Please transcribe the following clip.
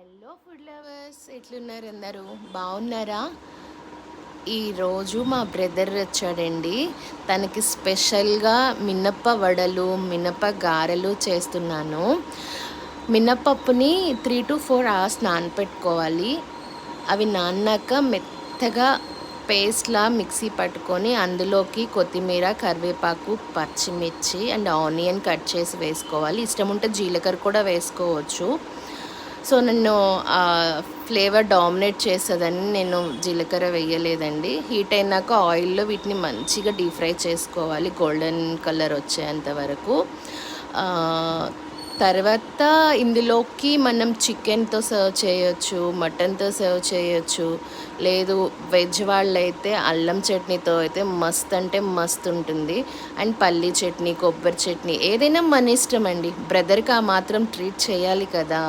Hello food lovers, ఎట్లున్నారు అందరూ? బాగున్నారా? ఈరోజు మా బ్రదర్ వచ్చాడండి. తనకి స్పెషల్గా మినప్ప వడలు, మినప గారెలు చేస్తున్నాను. మినప్పప్పుని 3 to 4 hours నానపెట్టుకోవాలి. అవి నాన్నాక మెత్తగా పేస్ట్లా మిక్సీ పట్టుకొని అందులోకి కొత్తిమీర, కరివేపాకు, పచ్చిమిర్చి అండ్ ఆనియన్ కట్ చేసి వేసుకోవాలి. ఇష్టం ఉంటే జీలకర్ర కూడా వేసుకోవచ్చు. సో నన్ను ఫ్లేవర్ డామినేట్ చేస్తుందని నేను జీలకర్ర వేయలేదండి. హీట్ అయినాక ఆయిల్లో వీటిని మంచిగా డీప్ ఫ్రై చేసుకోవాలి గోల్డెన్ కలర్ వచ్చేంత వరకు. తర్వాత ఇందులోకి మనం చికెన్తో సర్వ్ చేయొచ్చు, మటన్తో సర్వ్ చేయొచ్చు. లేదు వెజ్ వాళ్ళైతే అల్లం చట్నీతో అయితే మస్త్ అంటే మస్త్ ఉంటుంది. అండ్ పల్లీ చట్నీ, కొబ్బరి చట్నీ ఏదైనా మన ఇష్టం అండి. బ్రదర్కి ఆ మాత్రం ట్రీట్ చేయాలి కదా.